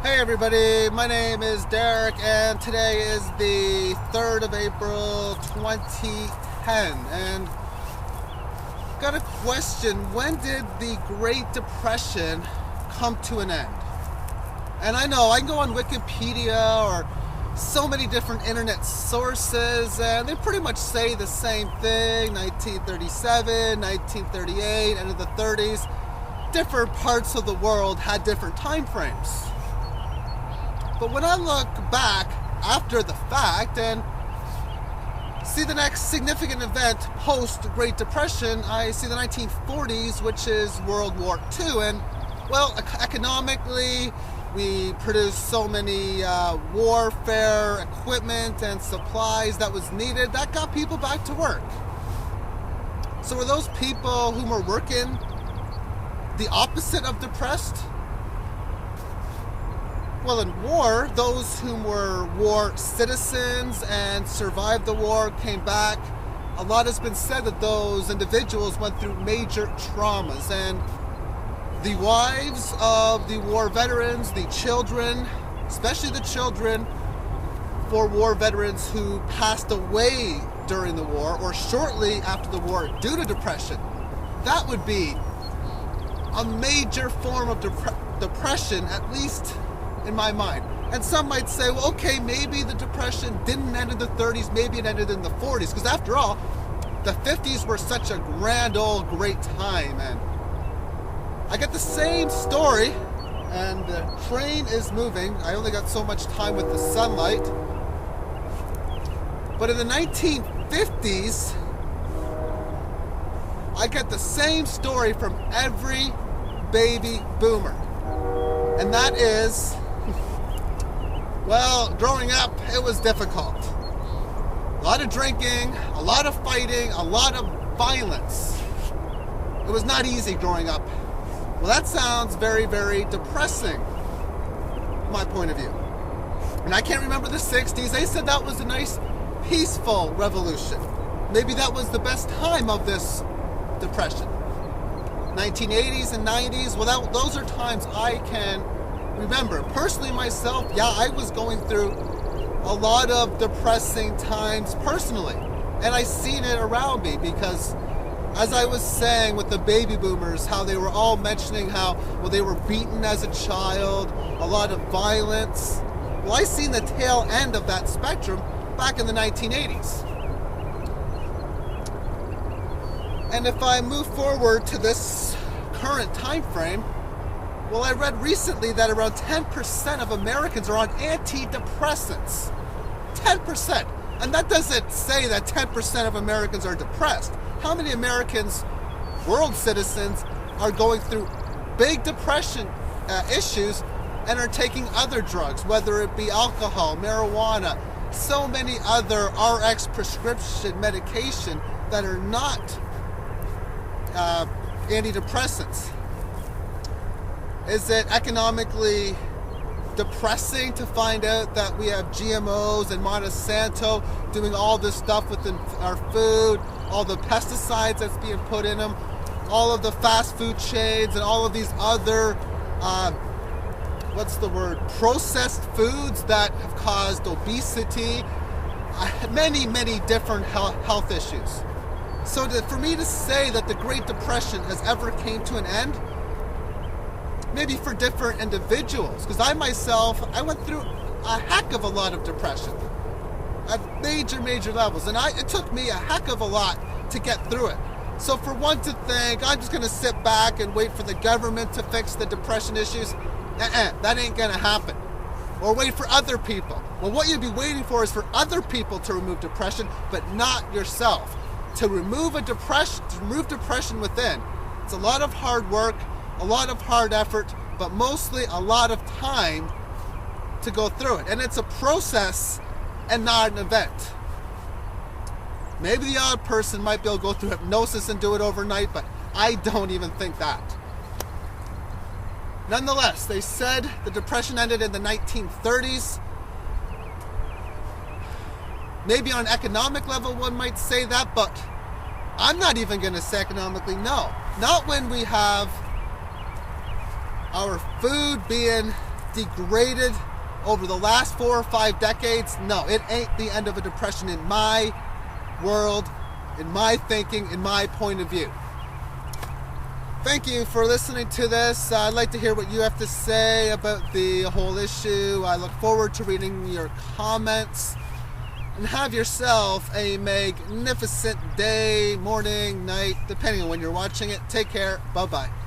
Hey everybody, my name is Derek and today is the 3rd of April 2010 and got a question. When did the Great Depression come to an end? And I know I can go on Wikipedia or so many different internet sources and they pretty much say the same thing. 1937, 1938, end of the 30s. Different parts of the world had different time frames. But when I look back after the fact and see the next significant event post-Great Depression, I see the 1940s, which is World War II. And, well, economically, we produced so many warfare equipment and supplies that was needed. That got people back to work. So were those people who were working the opposite of depressed? Well, in war, those who were war citizens and survived the war came back. A lot has been said that those individuals went through major traumas, and the wives of the war veterans, the children, especially the children for war veterans who passed away during the war or shortly after the war due to depression, that would be a major form of depression, at least in my mind. And some might say, well, okay, maybe the Depression didn't end in the 30s, maybe it ended in the 40s, because after all, the 50s were such a grand old great time. And I get the same story, and the train is moving. I only got so much time with the sunlight. But in the 1950s, I get the same story from every baby boomer. And that is, well, growing up, it was difficult. A lot of drinking, a lot of fighting, a lot of violence. It was not easy growing up. Well, that sounds very, very depressing, from my point of view. And I can't remember the 60s. They said that was a nice, peaceful revolution. Maybe that was the best time of this depression. 1980s and 90s, well, those are times I can remember. Personally myself, yeah, I was going through a lot of depressing times personally. And I seen it around me because, as I was saying with the baby boomers, how they were all mentioning how, well, they were beaten as a child, a lot of violence. Well, I seen the tail end of that spectrum back in the 1980s. And if I move forward to this current time frame, well, I read recently that around 10% of Americans are on antidepressants. 10%. And that doesn't say that 10% of Americans are depressed. How many Americans, world citizens, are going through big depression issues and are taking other drugs, whether it be alcohol, marijuana, so many other RX prescription medication that are not antidepressants? Is it economically depressing to find out that we have GMOs and Monsanto doing all this stuff within our food, all the pesticides that's being put in them, all of the fast food chains and all of these other, processed foods that have caused obesity, many, many different health issues. So for me to say that the Great Depression has ever came to an end, maybe for different individuals, because I myself, I went through a heck of a lot of depression at major levels, and it took me a heck of a lot to get through it. So for one to think, I'm just going to sit back and wait for the government to fix the depression issues, that ain't going to happen. Or wait for other people. Well, what you'd be waiting for is for other people to remove depression, but not yourself. To remove depression within, it's a lot of hard work, a lot of hard effort, but mostly a lot of time to go through it. And it's a process and not an event. Maybe the odd person might be able to go through hypnosis and do it overnight, but I don't even think that. Nonetheless, they said the Depression ended in the 1930s. Maybe on an economic level one might say that, but I'm not even going to say economically, no. Not when we have our food being degraded over the last 4 or 5 decades, no, it ain't the end of a depression in my world, in my thinking, in my point of view. Thank you for listening to this. I'd like to hear what you have to say about the whole issue. I look forward to reading your comments. And have yourself a magnificent day, morning, night, depending on when you're watching it. Take care. Bye-bye.